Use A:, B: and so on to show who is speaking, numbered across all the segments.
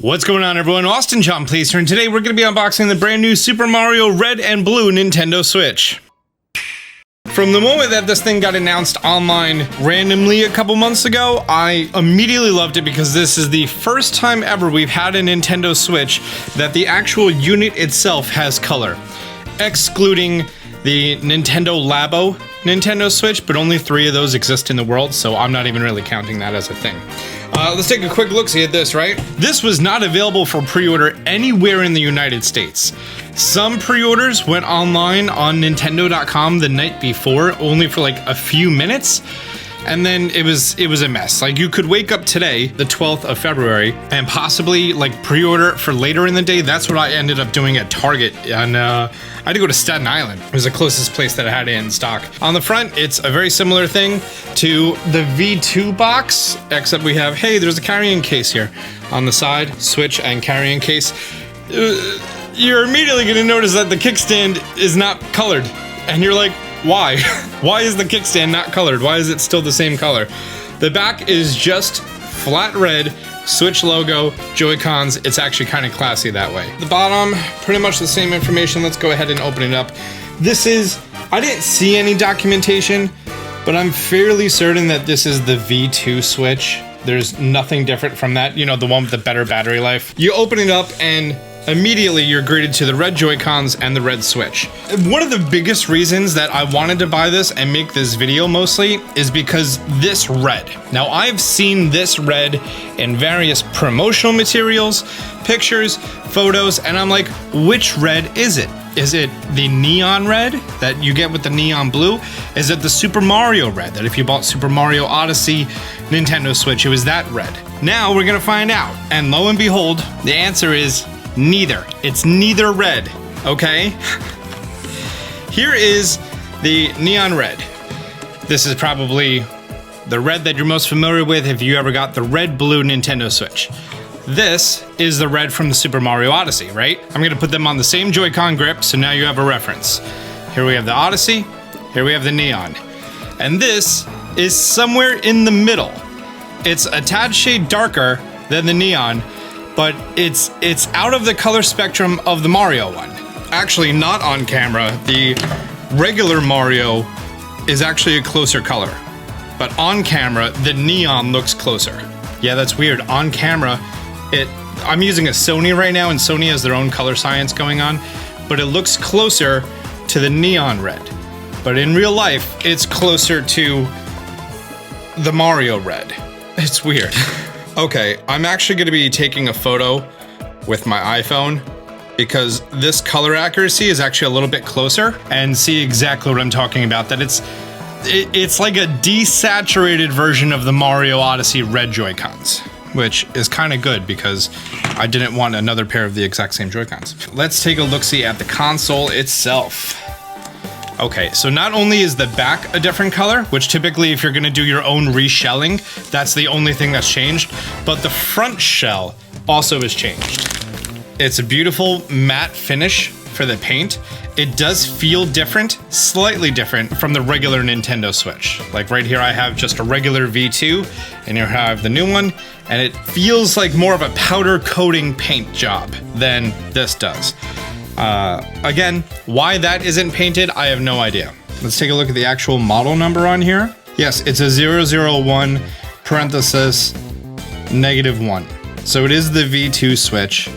A: What's going on, everyone? Austin John Placer, and today we're going to be unboxing the brand new Super Mario Red and Blue Nintendo Switch. From the moment that this thing got announced online randomly a couple months ago, I immediately loved it because this is the first time ever we've had a Nintendo Switch that the actual unit itself has color. Excluding the Nintendo Labo Nintendo Switch, but only 3 of those exist in the world, so I'm not even really counting that as a thing. Let's take a quick look-see at this, right? This was not available for pre-order anywhere in the United States. Some pre-orders went online on Nintendo.com the night before, only for like a few minutes, and then it was a mess. Like, you could wake up today, the 12th of February, and possibly like pre-order for later in the day. That's what I ended up doing at Target, and I had to go to Staten Island. It was the closest place that I had it in stock. On the front, it's a very similar thing to the V2 box, except we have, hey, there's a carrying case here. On the side, Switch and carrying case. You're immediately gonna notice that the kickstand is not colored. And you're like, why? Why is the kickstand not colored? Why is it still the same color? The back is just flat red, Switch logo, Joy-Cons. It's actually kind of classy that way. The bottom, pretty much the same information. Let's go ahead and open it up. This is, I didn't see any documentation, but I'm fairly certain that this is the V2 Switch. There's nothing different from that. You know, the one with the better battery life. You open it up and immediately you're greeted to the red Joy-Cons and the red Switch. One of the biggest reasons that I wanted to buy this and make this video mostly is because this red. Now, I've seen this red in various promotional materials, pictures, photos, and I'm like, which red is it? Is it the neon red that you get with the neon blue? Is it the Super Mario red that if you bought Super Mario Odyssey Nintendo Switch, it was that red? Now we're gonna find out. And lo and behold, the answer is neither. It's neither red, okay? Here is the neon red. This is probably the red that you're most familiar with if you ever got the red-blue Nintendo Switch. This is the red from the Super Mario Odyssey, right? I'm gonna put them on the same Joy-Con grip, so now you have a reference. Here we have the Odyssey, here we have the neon. And this is somewhere in the middle. It's a tad shade darker than the neon, but it's out of the color spectrum of the Mario one. Actually, not on camera. The regular Mario is actually a closer color, but on camera, the neon looks closer. Yeah, that's weird. On camera, I'm using a Sony right now, and Sony has their own color science going on, but it looks closer to the neon red. But in real life, it's closer to the Mario red. It's weird. Okay, I'm actually gonna be taking a photo with my iPhone because this color accuracy is actually a little bit closer, and see exactly what I'm talking about, that it's like a desaturated version of the Mario Odyssey red Joy-Cons, which is kind of good because I didn't want another pair of the exact same Joy-Cons. Let's take a look-see at the console itself. Okay, so not only is the back a different color, which typically if you're gonna do your own reshelling, that's the only thing that's changed, but the front shell also is changed. It's a beautiful matte finish for the paint. It does feel different, slightly different from the regular Nintendo Switch. Like right here I have just a regular V2, and here I have the new one, and it feels like more of a powder coating paint job than this does. Again, why that isn't painted, I have no idea. Let's take a look at the actual model number on here. Yes, it's a 001 parenthesis -1. So it is the V2 Switch.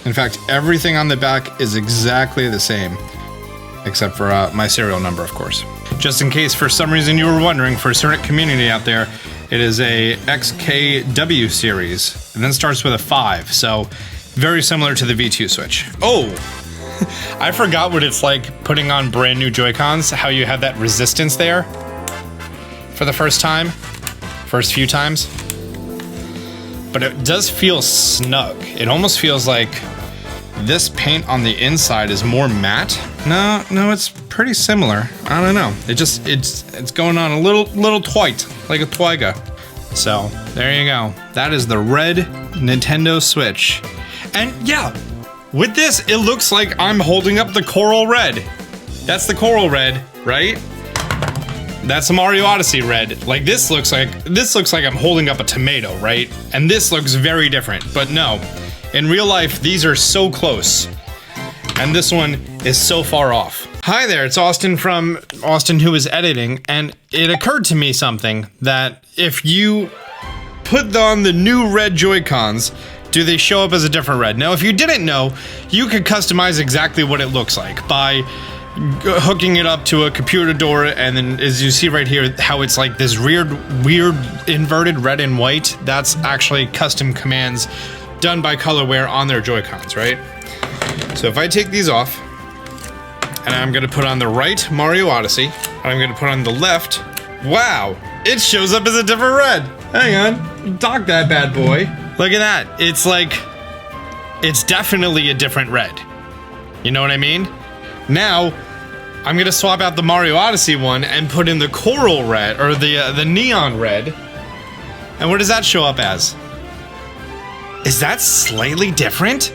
A: In fact, everything on the back is exactly the same, except for my serial number, of course. Just in case for some reason you were wondering, for a certain community out there, it is a XKW series, and then starts with a 5, so very similar to the V2 Switch. Oh, I forgot what it's like putting on brand new Joy-Cons, how you have that resistance there for the first few times. But it does feel snug. It almost feels like this paint on the inside is more matte. No, it's pretty similar. I don't know. It's going on a little twite, like a twiga. So there you go. That is the red Nintendo Switch. And yeah, with this, it looks like I'm holding up the coral red. That's the coral red, right? That's a Mario Odyssey red. Like this looks like I'm holding up a tomato, right? And this looks very different, but no. In real life, these are so close. And this one is so far off. Hi there, it's Austin from Austin who is editing, and it occurred to me something that if you put on the new red Joy-Cons, do they show up as a different red? Now, if you didn't know, you could customize exactly what it looks like by hooking it up to a computer door, and then as you see right here, how it's like this weird inverted red and white. That's actually custom commands done by Colorware on their Joy-Cons, right? So if I take these off, and I'm gonna put on the right Mario Odyssey, and I'm gonna put on the left, wow, it shows up as a different red. Hang on, dock that bad boy. Look at that, it's like, it's definitely a different red. You know what I mean? Now, I'm gonna swap out the Mario Odyssey one and put in the coral red, or the neon red. And what does that show up as? Is that slightly different?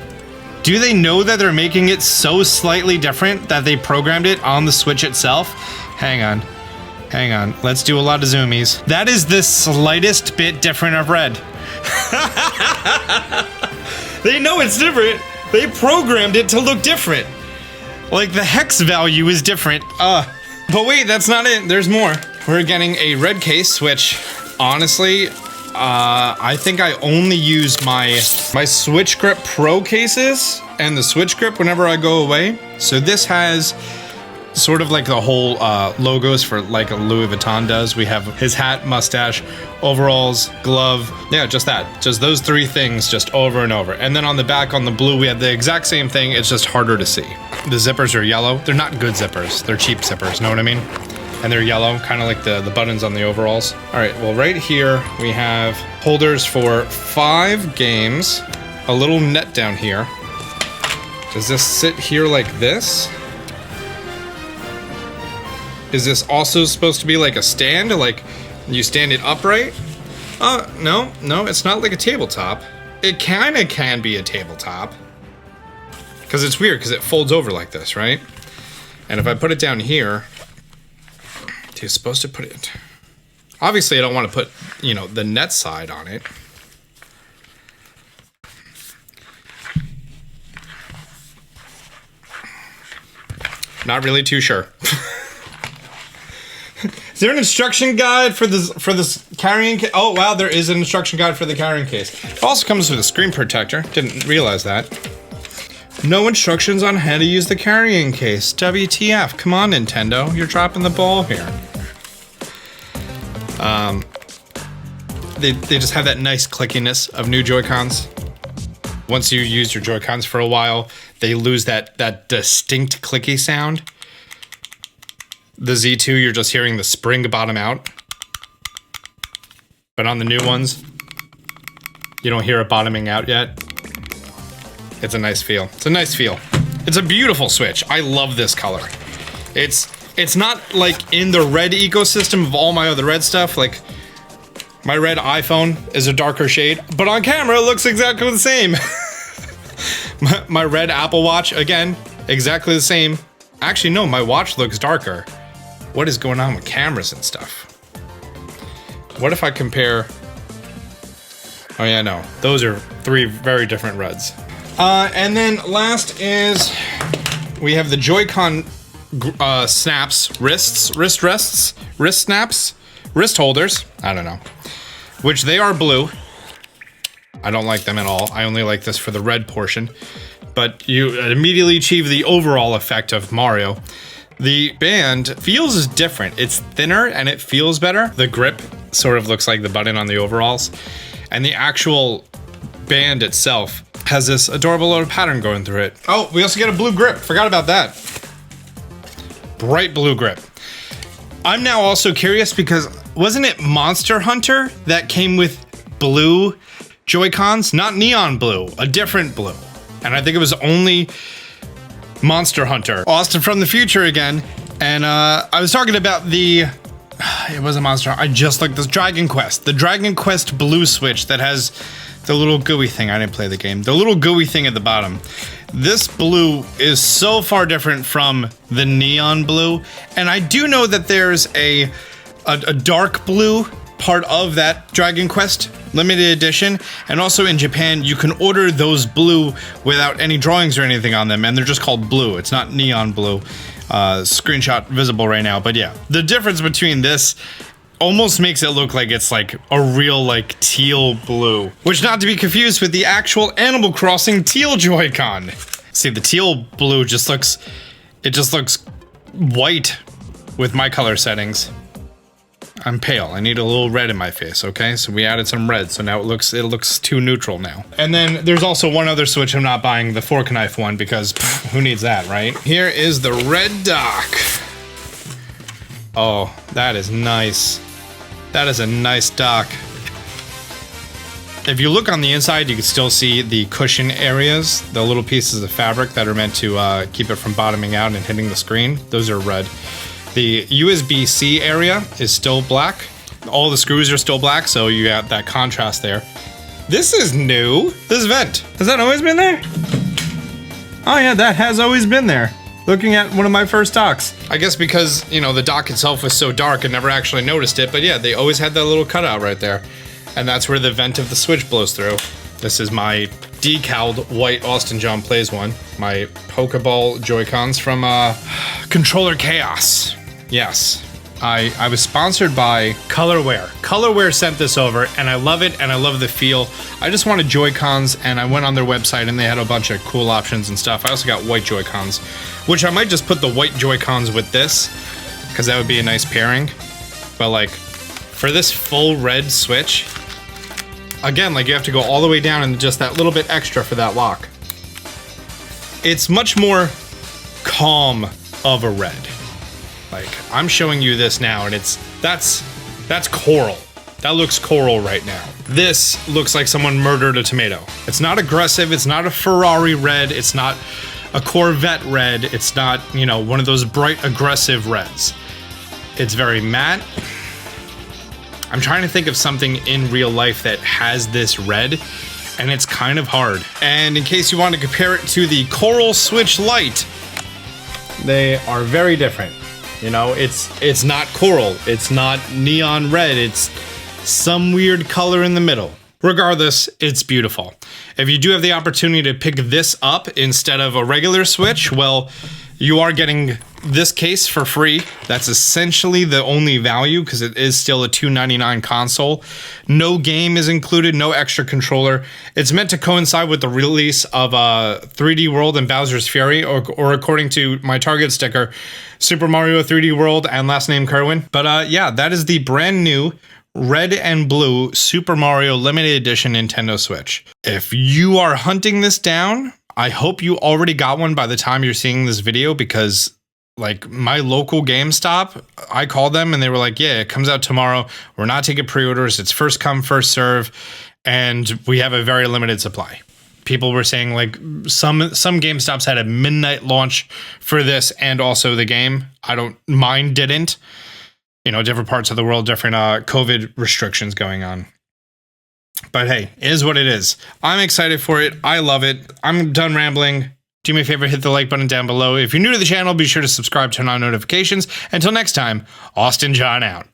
A: Do they know that they're making it so slightly different that they programmed it on the Switch itself? Hang on. Let's do a lot of zoomies. That is the slightest bit different of red. They know it's different. They programmed it to look different. Like the hex value is different. But wait, that's not it. There's more. We're getting a red case, which honestly, I think I only use my Switch Grip Pro cases and the Switch Grip whenever I go away. So this has sort of like the whole logos for like a Louis Vuitton does. We have his hat, mustache, overalls, glove. Yeah, just that. Just those three things just over and over. And then on the back on the blue, we have the exact same thing. It's just harder to see. The zippers are yellow. They're not good zippers. They're cheap zippers, know what I mean? And they're yellow, kind of like the buttons on the overalls. All right, well right here we have holders for 5 games, a little net down here. Does this sit here like this? Is this also supposed to be like a stand, like you stand it upright? No, it's not like a tabletop. It kind of can be a tabletop. Because it's weird, because it folds over like this, right? And if I put it down here, you're supposed to put it... Obviously, I don't want to put, you know, the net side on it. Not really too sure. Is there an instruction guide for this carrying case? Oh, wow, there is an instruction guide for the carrying case. It also comes with a screen protector. Didn't realize that. No instructions on how to use the carrying case. WTF. Come on, Nintendo. You're dropping the ball here. They just have that nice clickiness of new Joy-Cons. Once you use your Joy-Cons for a while, they lose that distinct clicky sound. The Z2, you're just hearing the spring bottom out. But on the new ones, you don't hear it bottoming out yet. It's a nice feel. It's a nice feel. It's a beautiful Switch. I love this color. It's not like in the red ecosystem of all my other red stuff. Like my red iPhone is a darker shade, but on camera it looks exactly the same. my red Apple Watch, again, exactly the same. Actually, no, my watch looks darker. What is going on with cameras and stuff? What if I compare... Oh yeah, no. Those are 3 very different reds. And then last is... We have the Joy-Con snaps, wrist snaps, wrist holders. I don't know. Which they are blue. I don't like them at all. I only like this for the red portion. But you immediately achieve the overall effect of Mario. The band feels different. It's thinner and it feels better. The grip sort of looks like the button on the overalls. And the actual band itself has this adorable little pattern going through it. Oh, we also get a blue grip. Forgot about that. Bright blue grip. I'm now also curious because wasn't it Monster Hunter that came with blue Joy-Cons? Not neon blue, a different blue. And I think it was only Monster Hunter. Austin from the future again. And I was talking about it wasn't Monster Hunter. I just like this Dragon Quest. The Dragon Quest blue Switch that has the little gooey thing. I didn't play the game. The little gooey thing at the bottom. This blue is so far different from the neon blue. And I do know that there's a a dark blue part of that Dragon Quest limited edition, and also in Japan you can order those blue without any drawings or anything on them, and they're just called blue. It's not neon blue. Screenshot visible right now, but yeah, the difference between this almost makes it look like it's like a real like teal blue, which not to be confused with the actual Animal Crossing teal Joy-Con. See, the teal blue just looks white with my color settings. I'm pale. I need a little red in my face, okay? So we added some red, so now it looks too neutral now. And then there's also one other Switch I'm not buying, the fork knife one, because pff, who needs that, right? Here is the red dock. Oh, that is nice. That is a nice dock. If you look on the inside, you can still see the cushion areas, the little pieces of fabric that are meant to keep it from bottoming out and hitting the screen. Those are red. The USB-C area is still black. All the screws are still black, so you got that contrast there. This is new. This vent. Has that always been there? Oh yeah, that has always been there. Looking at one of my first docks. I guess because, you know, the dock itself was so dark, I never actually noticed it, but yeah, they always had that little cutout right there. And that's where the vent of the Switch blows through. This is my decaled white Austin John Plays one. My Pokeball Joy-Cons from Controller Chaos. Yes, I was sponsored by Colorware. Colorware sent this over, and I love it, and I love the feel. I just wanted Joy-Cons, and I went on their website, and they had a bunch of cool options and stuff. I also got white Joy-Cons, which I might just put the white Joy-Cons with this, because that would be a nice pairing. But like, for this full red Switch, again, like you have to go all the way down and just that little bit extra for that lock. It's much more calm of a red. Like, I'm showing you this now, and that's coral. That looks coral right now. This looks like someone murdered a tomato. It's not aggressive, it's not a Ferrari red, it's not a Corvette red, it's not, you know, one of those bright aggressive reds. It's very matte. I'm trying to think of something in real life that has this red, and it's kind of hard. And in case you want to compare it to the Coral Switch Lite, they are very different. You know, it's not coral, it's not neon red, it's some weird color in the middle. Regardless, it's beautiful. If you do have the opportunity to pick this up instead of a regular Switch, well, you are getting this case for free. That's essentially the only value because it is still a $299 console. No game is included, no extra controller. It's meant to coincide with the release of 3D World and Bowser's Fury, or according to my Target sticker, Super Mario 3D World and last name Kerwin. But yeah, that is the brand new red and blue Super Mario Limited Edition Nintendo Switch. If you are hunting this down, I hope you already got one by the time you're seeing this video, because like my local GameStop, I called them and they were like, yeah, it comes out tomorrow. We're not taking pre-orders. It's first come, first serve. And we have a very limited supply. People were saying like some GameStops had a midnight launch for this and also the game. Mine didn't. You know, different parts of the world, different COVID restrictions going on. But hey, it is what it is. I'm excited for it. I love it. I'm done rambling. Do me a favor, hit the like button down below. If you're new to the channel, be sure to subscribe, turn on notifications. Until next time, Austin John out.